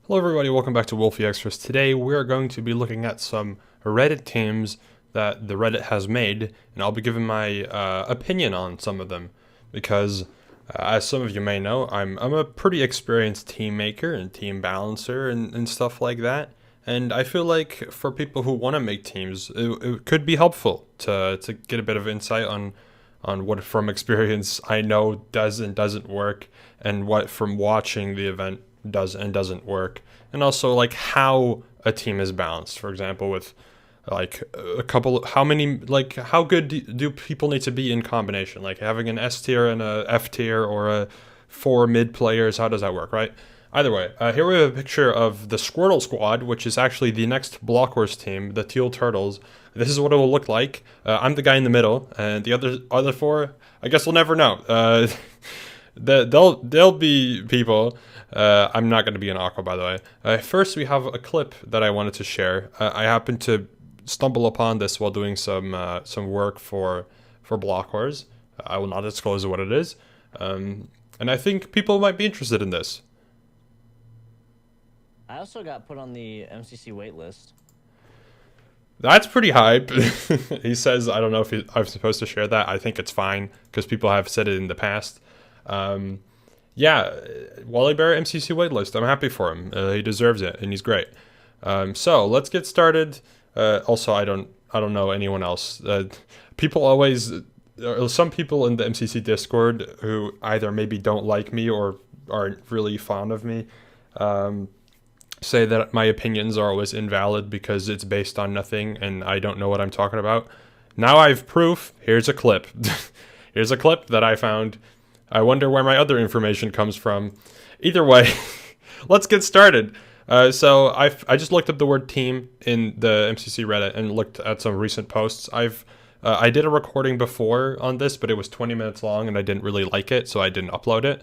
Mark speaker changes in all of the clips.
Speaker 1: Hello everybody, welcome back to Wolfeei Extras. Today we're going to be looking at some Reddit teams that the Reddit has made, and I'll be giving my opinion on some of them, because as some of you may know, I'm a pretty experienced team maker and team balancer and stuff like that, and I feel like for people who want to make teams, it could be helpful to get a bit of insight on what from experience I know does and doesn't work, and what from watching the event does and doesn't work, and also like how a team is balanced. For example, with like a couple, how many, like how good do people need to be in combination? Like having an S tier and a F tier, or a four mid players. How does that work, right? Either way, here we have a picture of the Squirtle Squad, which is actually the next Block Horse team, the Teal Turtles. This is what it will look like. I'm the guy in the middle, and the other four, I guess we'll never know. They'll be people. I'm not going to be an Aqua, by the way. First, we have a clip that I wanted to share. I happened to stumble upon this while doing some work for Block Horse. I will not disclose what it is, and I think people might be interested in this.
Speaker 2: I also got put on the MCC waitlist.
Speaker 1: That's pretty hype. He says, I don't know if I'm supposed to share that. I think it's fine because people have said it in the past. Yeah, Wally Bear MCC waitlist. I'm happy for him. He deserves it, and he's great. So let's get started. Also, I don't know anyone else. People always, some people in the MCC Discord who either maybe don't like me or aren't really fond of me, say that my opinions are always invalid because it's based on nothing and I don't know what I'm talking about. Now I've proof. Here's a clip. Here's a clip that I found. I wonder where my other information comes from. Either way, let's get started. So I just looked up the word team in the MCC Reddit and looked at some recent posts. I did a recording before on this, but it was 20 minutes long and I didn't really like it, so I didn't upload it.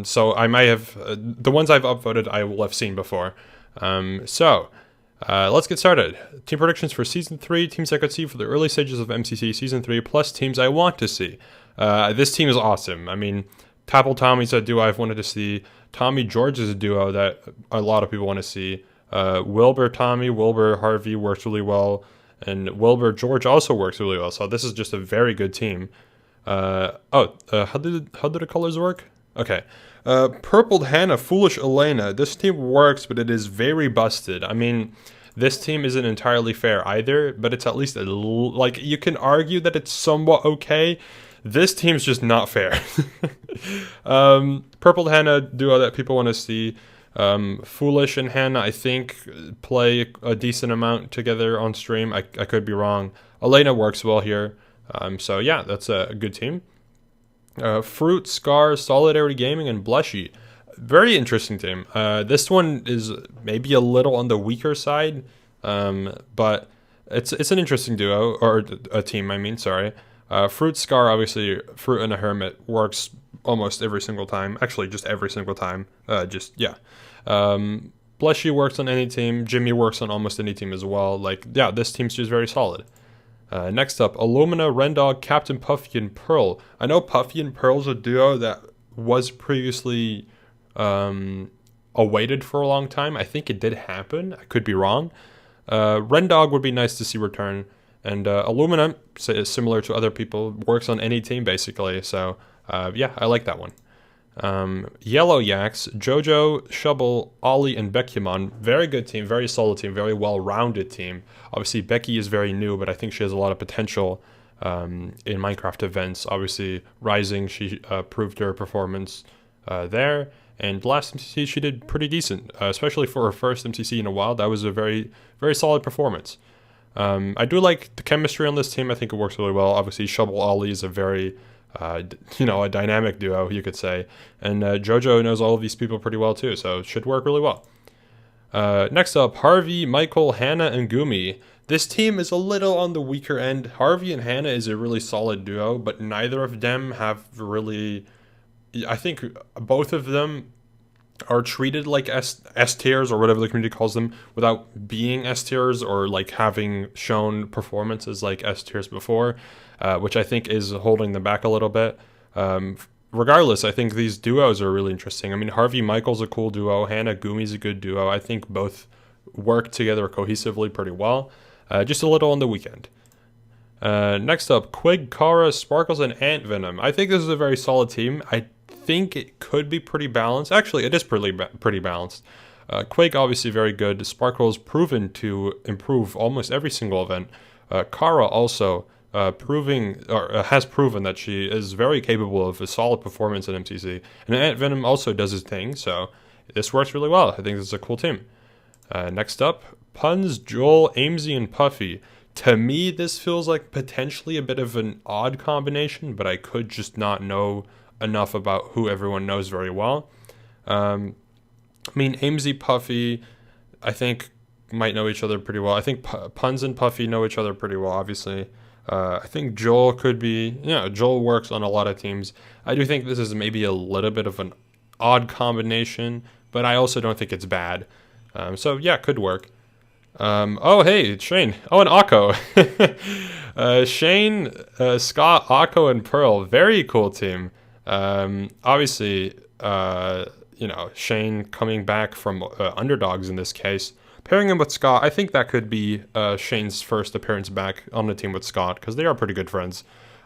Speaker 1: So I might have the ones I've upvoted I will have seen before. Let's get started. Team predictions for Season 3, teams I could see for the early stages of MCC Season 3, plus teams I want to see. This team is awesome. I mean, Tapple Tommy's a duo I've wanted to see. Tommy George is a duo that a lot of people want to see. Wilbur Tommy, Wilbur Harvey works really well, and Wilbur George also works really well. So this is just a very good team. How do the colors work? Okay. Purpled Hannah, Foolish Elena. This team works, but it is very busted. I mean, this team isn't entirely fair either, but it's at least like you can argue that it's somewhat okay. This team's just not fair. Purpled Hannah duo that people want to see. Foolish and Hannah, I think, play a decent amount together on stream. I could be wrong. Elena works well here. So yeah, that's a good team. Fruit, Scar, Solidarity Gaming, and Blushy. Very interesting team. This one is maybe a little on the weaker side, but it's an interesting duo, or a team, I mean, sorry. Fruit, Scar, obviously, Fruit and a Hermit works almost every single time. Actually, just every single time. Blushy works on any team. Jimmy works on almost any team as well. Like, yeah, this team's just very solid. Next up, Illumina, Rendog, Captain Puffy, and Pearl. I know Puffy and Pearl's a duo that was previously awaited for a long time. I think it did happen. I could be wrong. Rendog would be nice to see return. And Illumina, similar to other people, works on any team basically. So yeah, I like that one. Yellow Yaks, Jojo, Shubble, Ollie, and Beckyamon. Very good team, very solid team, very well-rounded team. Obviously, Becky is very new, but I think she has a lot of potential in Minecraft events. Obviously, Rising, she proved her performance there. And last MCC, she did pretty decent, especially for her first MCC in a while. That was a very, very solid performance. I do like the chemistry on this team. I think it works really well. Obviously, Shubble Ollie is a very a dynamic duo, you could say. And Jojo knows all of these people pretty well too, so it should work really well. Next up, Harvey, Michael, Hannah, and Gumi. This team is a little on the weaker end. Harvey and Hannah is a really solid duo, but neither of them have really... I think both of them are treated like S tiers, or whatever the community calls them, without being S tiers or like having shown performances like S tiers before, which I think is holding them back a little bit. regardless, I think these duos are really interesting. I mean, Harvey Michael's a cool duo. Hannah Gumi's a good duo. I think both work together cohesively pretty well. Just a little on the weekend. Next up, Quig, Kara, Sparkles, and Ant Venom. I think this is a very solid team. I think it could be pretty balanced. Actually, it is pretty balanced. Quig obviously very good. Sparkles proven to improve almost every single event. Kara also has proven that she is very capable of a solid performance in MCC. And Ant Venom also does his thing, so this works really well. I think this is a cool team. Next up, Puns, Joel, Amesy, and Puffy. To me, this feels like potentially a bit of an odd combination, but I could just not know enough about who everyone knows very well. I mean, Amesy, Puffy, I think might know each other pretty well. I think Puns and Puffy know each other pretty well, obviously. I think Joel could be, Joel works on a lot of teams. I do think this is maybe a little bit of an odd combination, but I also don't think it's bad. So yeah, could work. Oh, hey, Shane. Oh, and Akko. Shane, Scott, Akko, and Pearl. Very cool team. Obviously, Shane coming back from underdogs in this case. Pairing him with Scott, I think that could be Shane's first appearance back on the team with Scott, because they are pretty good friends.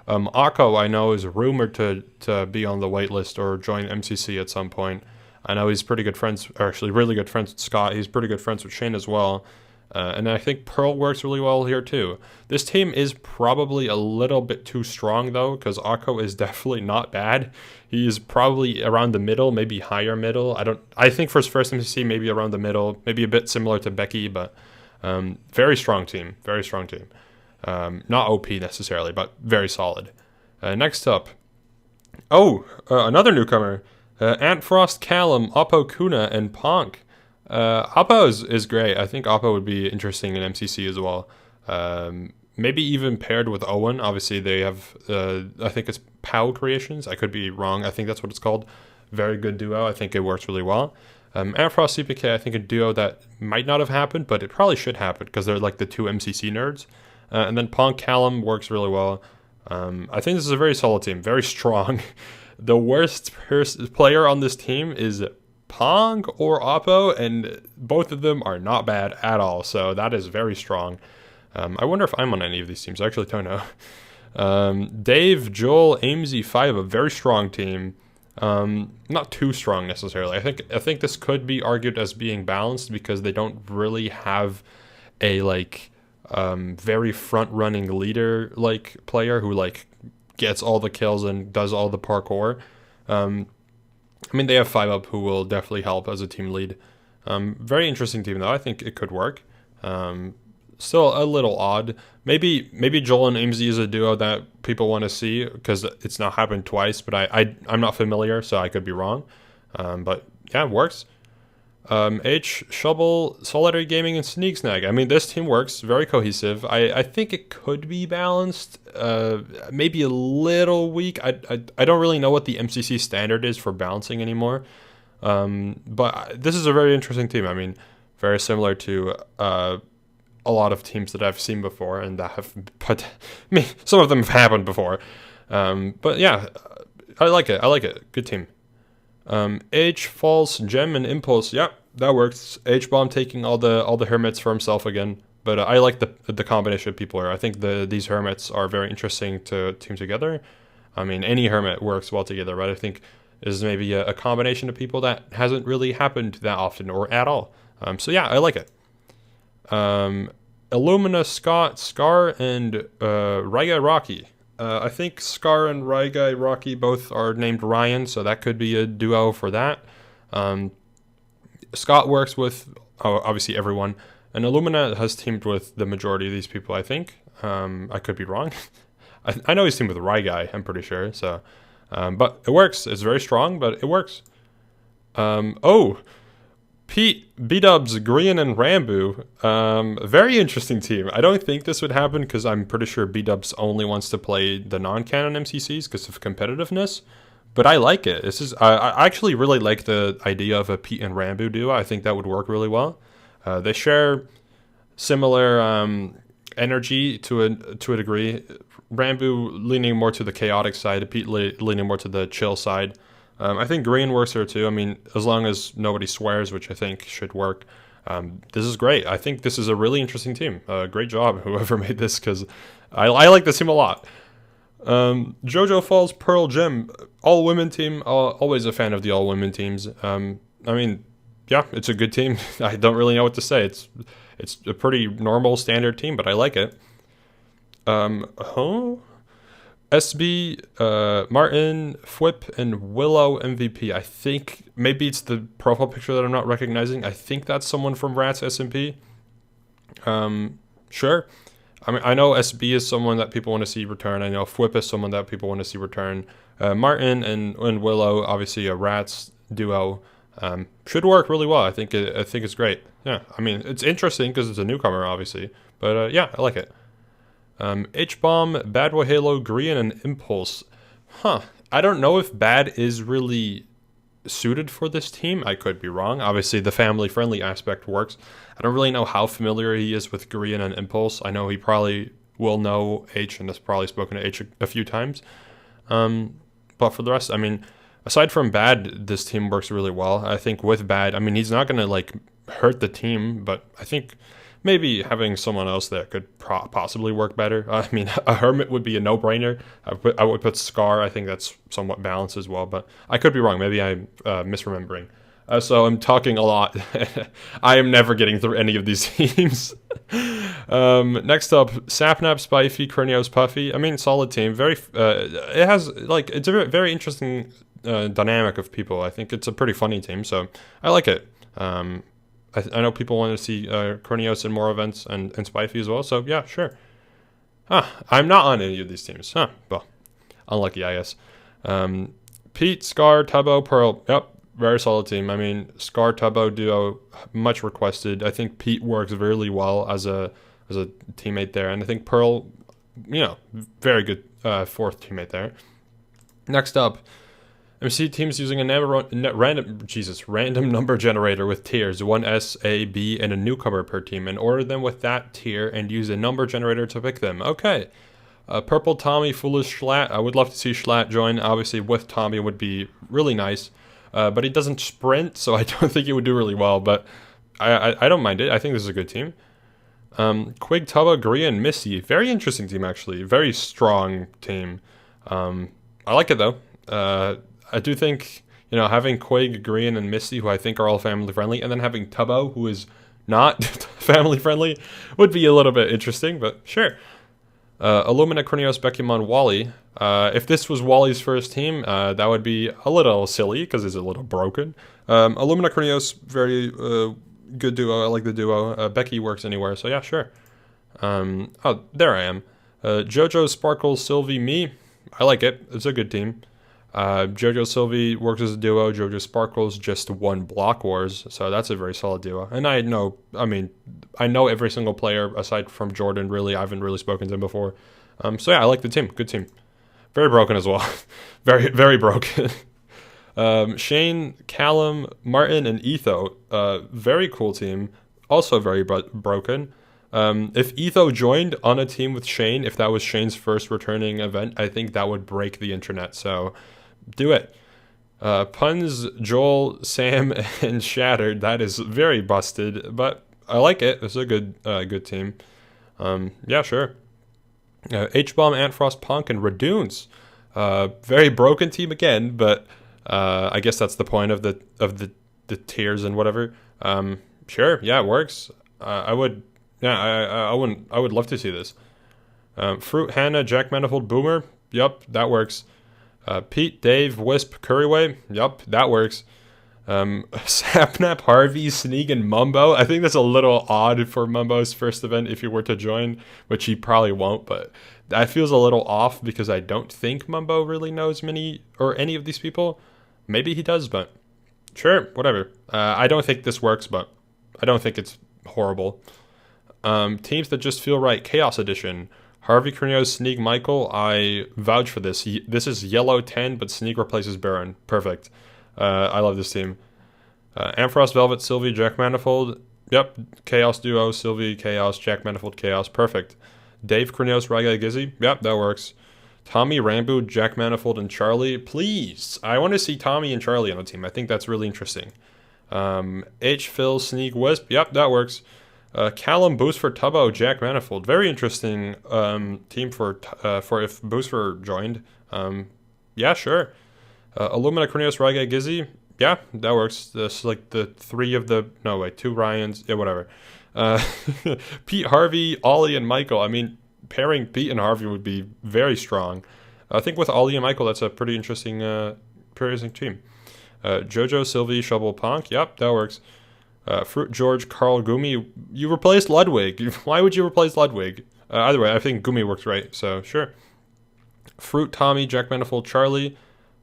Speaker 1: Akko, I know, is rumored to be on the waitlist or join MCC at some point. I know he's pretty good friends, or actually really good friends with Scott. He's pretty good friends with Shane as well. And I think Pearl works really well here too. This team is probably a little bit too strong though, because Akko is definitely not bad. He's probably around the middle, maybe higher middle. I think for his first MCC, maybe around the middle, maybe a bit similar to Becky, but very strong team, very strong team. Not OP necessarily, but very solid. Next up, another newcomer, Ant Frost, Callum, Oppo Kuna, and Ponk. Oppo is great. I think Oppo would be interesting in MCC as well. Maybe even paired with Owen. Obviously, they have, I think it's POW Creations. I could be wrong. I think that's what it's called. Very good duo. I think it works really well. Frost, CPK, I think a duo that might not have happened, but it probably should happen because they're like the two MCC nerds. And then Ponk, Callum works really well. I think this is a very solid team. Very strong. The worst player on this team is Pong or Oppo, and both of them are not bad at all, so that is very strong. I wonder if I'm on any of these teams. I actually don't know. Dave, Joel, Amesy, Five, a very strong team. Not too strong necessarily. I think this could be argued as being balanced because they don't really have a very front running leader player who gets all the kills and does all the parkour. I mean, they have 5-Up who will definitely help as a team lead. Very interesting team, though. I think it could work. Still a little odd. Maybe Joel and Amesy is a duo that people want to see because it's not happened twice, but I'm not familiar, so I could be wrong. But yeah, it works. H, Shovel, Solitary Gaming, and Sneak Snag. I mean, this team works. Very cohesive. I think it could be balanced. Maybe a little weak. I don't really know what the MCC standard is for balancing anymore. But this is a very interesting team. I mean, very similar to a lot of teams that I've seen before and that have some of them have happened before. But yeah, I like it. Good team. H, False, Gem, and Impulse. Yeah, that works. H-Bomb taking all the hermits for himself again. But I like the combination of people here. I think these hermits are very interesting to team together. I mean, any hermit works well together, but I think is maybe a combination of people that hasn't really happened that often or at all. So yeah, I like it. Illumina, Scott, Scar, and Raigai Rocky. I think Scar and Raigai Rocky both are named Ryan, so that could be a duo for that. Scott works with obviously everyone, and Illumina has teamed with the majority of these people, I think. I could be wrong. I know he's teamed with Raigai, I'm pretty sure. So, but it works. It's very strong, but it works. Pete, B-Dubs, Grian, and Rambu. Very interesting team. I don't think this would happen because I'm pretty sure B-Dubs only wants to play the non-canon MCCs because of competitiveness. But I like it. I actually really like the idea of a Pete and Rambu duo. I think that would work really well. They share similar energy to a degree. Rambu leaning more to the chaotic side, Pete leaning more to the chill side. I think Green works here too. I mean, as long as nobody swears, which I think should work. This is great. I think this is a really interesting team. Great job, whoever made this, because I like this team a lot. Jojo Falls Pearl Gym, all-women team. Always a fan of the all-women teams. I mean, yeah, it's a good team. I don't really know what to say. It's a pretty normal, standard team, but I like it. SB, Martin, Fwip, and Willow MVP. I think maybe it's the profile picture that I'm not recognizing. I think that's someone from Rats SMP. Sure. I mean, I know SB is someone that people want to see return. I know Fwip is someone that people want to see return. Martin and Willow, obviously a Rats duo, should work really well. I think it's great. Yeah, I mean, it's interesting because it's a newcomer, obviously. But yeah, I like it. H-Bomb, Bad Boy Halo, Green, and Impulse. I don't know if Bad is really suited for this team. I could be wrong. Obviously, the family-friendly aspect works. I don't really know how familiar he is with Green and Impulse. I know he probably will know H and has probably spoken to H a few times. But for the rest, I mean, aside from Bad, this team works really well. I think with Bad, I mean, he's not going to, like, hurt the team, but I think maybe having someone else there could possibly work better. I mean, a Hermit would be a no-brainer. I would put Scar. I think that's somewhat balanced as well, but I could be wrong. Maybe I'm misremembering. So I'm talking a lot. I am never getting through any of these teams. Next up, Sapnap, Spifey, Krinios, Puffy. I mean, solid team. It has, like, it's a very interesting dynamic of people. I think it's a pretty funny team, so I like it. I know people want to see Krinios in more events and Spifey as well, so yeah, sure. I'm not on any of these teams. Well, unlucky, I guess. Pete, Scar, Tubbo, Pearl. Yep, very solid team. I mean, Scar, Tubbo duo, much requested. I think Pete works really well as a teammate there, and I think Pearl, very good fourth teammate there. Next up, MC teams using a random number generator with tiers 1 S, A, B, and a newcomer per team, and order them with that tier and use a number generator to pick them. Okay. Purple Tommy, Foolish Schlatt. I would love to see Schlatt join. Obviously, with Tommy would be really nice. But he doesn't sprint, so I don't think he would do really well. But I don't mind it. I think this is a good team. Quig, Tubba, Gria, and Missy. Very interesting team, actually. Very strong team. I like it, though. I do think, having Quig, Green, and Misty, who I think are all family-friendly, and then having Tubbo, who is not family-friendly, would be a little bit interesting, but sure. Illumina, Krinios, Bekimon, Walli. If this was Wally's first team, that would be a little silly, because it's a little broken. Illumina, Krinios, very good duo. I like the duo. Becky works anywhere, so yeah, sure. There I am. Jojo, Sparkles, Sylvie, me. I like it. It's a good team. Jojo Sylvie works as a duo. Jojo Sparkles just won Block Wars, so that's a very solid duo. And I know every single player aside from Jordan. Really, I haven't really spoken to him before. So yeah, I like the team. Good team. Very broken as well. Very, very broken. Shane, Callum, Martin, and Etho. Very cool team. Also very broken. If Etho joined on a team with Shane, if that was Shane's first returning event, I think that would break the internet. So do it. Puns, Joel, Sam, and Shattered. That is very busted, but I like it. It's a good team. Yeah, sure. H-Bomb, Antfrost, Punk, and Radoons. Very broken team again, but I guess that's the point of the tiers and whatever. Sure, yeah, it works. I would love to see this. Fruit, Hannah, Jack Manifold, Boomer. Yup, that works. Pete, Dave, Wisp, Curryway. Yup, that works. Sapnap, Harvey, Sneak, and Mumbo. I think that's a little odd for Mumbo's first event if he were to join, which he probably won't, but that feels a little off because I don't think Mumbo really knows many or any of these people. Maybe he does, but sure, whatever. I don't think this works, but I don't think it's horrible. Teams that just feel right. Chaos Edition. Harvey, Krinios, Sneak, Michael. I vouch for this. This is yellow 10, but Sneak replaces Baron. Perfect. I love this team. Amfrost, Velvet, Sylvie, Jack Manifold. Yep. Chaos duo. Sylvie, Chaos, Jack Manifold, Chaos. Perfect. Dave Cornelius, Raga Gizzy. Yep, that works. Tommy, Rambo, Jack Manifold, and Charlie. Please. I want to see Tommy and Charlie on a team. I think that's really interesting. H, Phil, Sneak, Wisp. Yep, that works. Callum, Booster, Tubbo, Jack Manifold. Very interesting team for if Booster joined. Yeah, sure. Illumina, Cornelius, Raga, Gizzy. Yeah, that works. That's like the three of the... No, wait, two Ryans. Yeah, whatever. Pete, Harvey, Ollie, and Michael. I mean, pairing Pete and Harvey would be very strong. I think with Ollie and Michael, that's a pretty interesting team. Jojo, Sylvie, Shovel, Ponk. Yep, that works. Fruit, George, Carl, Gumi. You replaced Ludwig. Why would you replace Ludwig? Either way, I think Gumi works right, so sure. Fruit, Tommy, Jack Manifold, Charlie.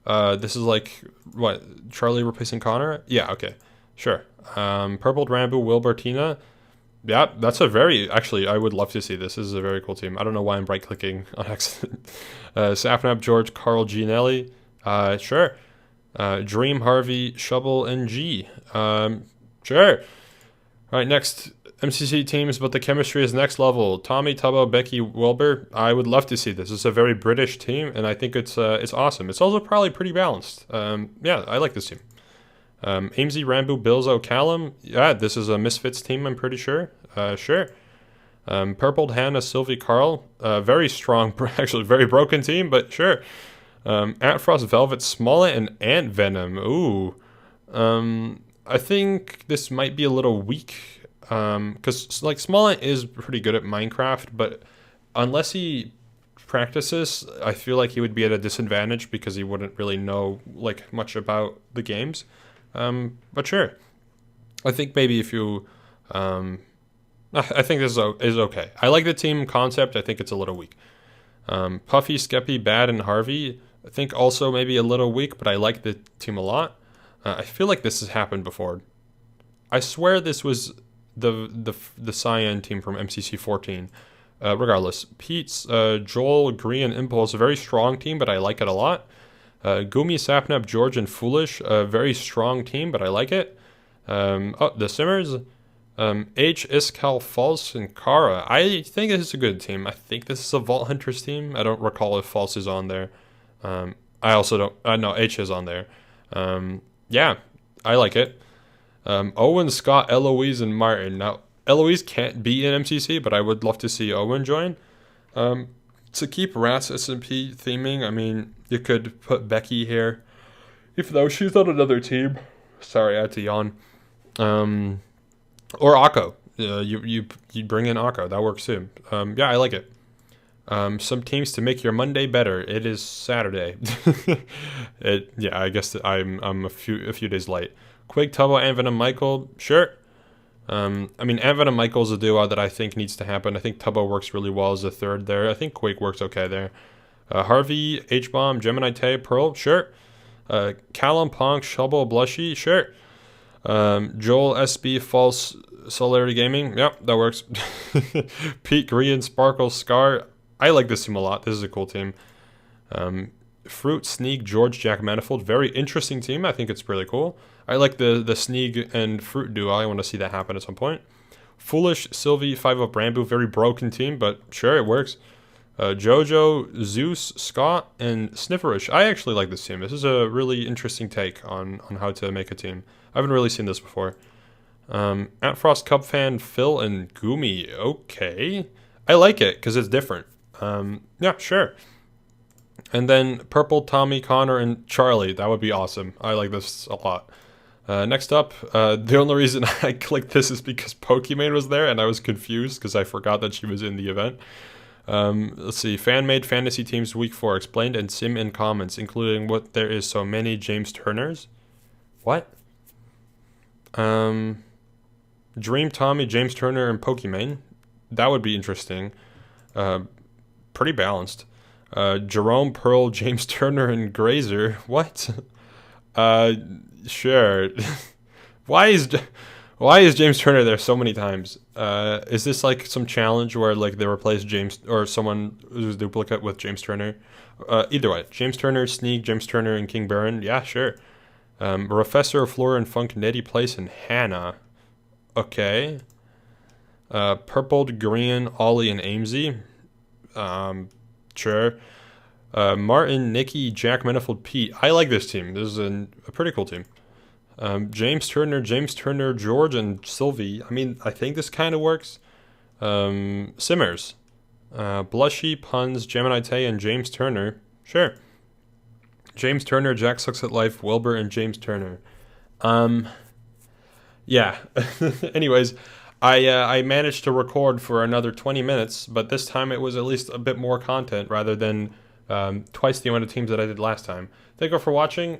Speaker 1: This is like, what, Charlie replacing Connor? Yeah, okay, sure. Purple, Rambo, Wilbertina. Yeah, that's a very, actually, I would love to see this. This is a very cool team. I don't know why I'm right-clicking on accident. Sapnap, George, Carl, Gianelli. Sure. Dream, Harvey, Shovel, and G. Sure. All right, next MCC teams, but the chemistry is next level. Tommy, Tubbo, Becky, Wilbur. I would love to see this. It's a very British team, and I think it's awesome. It's also probably pretty balanced. Yeah, I like this team. Amesy, Rambo, Bilzo, Callum. Yeah, this is a Misfits team, I'm pretty sure. Sure. Purpled, Hannah, Sylvie, Carl. Very strong, actually very broken team, but sure. Antfrost, Velvet, Smollett, and Ant Venom. Ooh. I think this might be a little weak. Because, like, Smollett is pretty good at Minecraft, but unless he practices, I feel like he would be at a disadvantage because he wouldn't really know, like, much about the games. But sure. I think maybe if you... I think this is okay. I like the team concept. I think it's a little weak. Puffy, Skeppy, Bad, and Harvey. I think also maybe a little weak, but I like the team a lot. I feel like this has happened before. I swear this was the Cyan team from MCC 14. Regardless, Pete's, Joel, Green, and Impulse, a very strong team, but I like it a lot. Gumi, Sapnap, George, and Foolish, a very strong team, but I like it. The Simmers, H, Iskal, False, and Kara. I think this is a good team. I think this is a Vault Hunters team. I don't recall if False is on there. I also don't... no, H is on there. Yeah, I like it. Owen, Scott, Eloise, and Martin. Now, Eloise can't be in MCC, but I would love to see Owen join. To keep Rats SMP theming, I mean, you could put Becky here. Even though she's on another team. Sorry, I had to yawn. Or Akko. You bring in Akko. That works too. Yeah, I like it. Some teams to make your Monday better. It is Saturday. Yeah, I guess that I'm a few days late. Quig, Tubbo, Anvin, and Michael. Sure. I mean, Anvin and Michael is a duo that I think needs to happen. I think Tubbo works really well as a third there. I think Quake works okay there. Harvey, H-Bomb, Gemini Tay, Pearl. Sure. Callum, Ponk, Shovel, Blushy. Sure. Joel, SB, False, Solarity Gaming. Yep, that works. Pete, Green, Sparkle, Scar. I like this team a lot. This is a cool team. Fruit, Sneak, George, Jack Manifold. Very interesting team. I think it's really cool. I like the Sneak and Fruit duo. I want to see that happen at some point. Foolish, Sylvie, 5-Up, Rambo. Very broken team, but sure, it works. Jojo, Zeus, Scott, and Snifferish. I actually like this team. This is a really interesting take on how to make a team. I haven't really seen this before. Antfrost, Cub Fan, Phil, and Gumi. Okay. I like it because it's different. Yeah, sure. And then Purple, Tommy, Connor, and Charlie. That would be awesome. I like this a lot. Next up, the only reason I clicked this is because Pokimane was there, and I was confused because I forgot that she was in the event. Let's see. Fan-made fantasy teams week 4 explained and sim in comments, including what there is so many James Turners. What? Dream, Tommy, James Turner, and Pokimane. That would be interesting. Pretty balanced. Jerome, Pearl, James Turner, and Grazer. What? Sure. Why is James Turner there so many times? Is this like some challenge where like they replace James or someone who's duplicate with James Turner? Either way, James Turner, Sneak, James Turner, and King Baron. Yeah, sure. Professor, Flora, and Funk, Nettie Place, and Hannah. Okay. Purpled, Green, Ollie, and Amesy. Sure. Martin, Nikki, Jack, Manifold, Pete. I like this team. This is a pretty cool team. James Turner, George, and Sylvie. I mean, I think this kind of works. Simmers. Blushy, Puns, Gemini Tay, and James Turner. Sure. James Turner, Jack Sucks at Life, Wilbur, and James Turner. Yeah. Anyways, I managed to record for another 20 minutes, but this time it was at least a bit more content rather than twice the amount of teams that I did last time. Thank you for watching.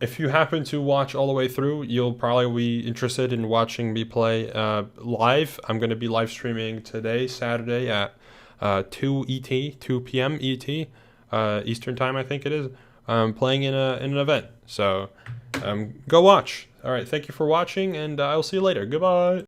Speaker 1: If you happen to watch all the way through, you'll probably be interested in watching me play live. I'm going to be live streaming today, Saturday at 2 p.m. ET, Eastern Time, I think it is. Playing in an event. So go watch. All right, thank you for watching, and I'll see you later. Goodbye.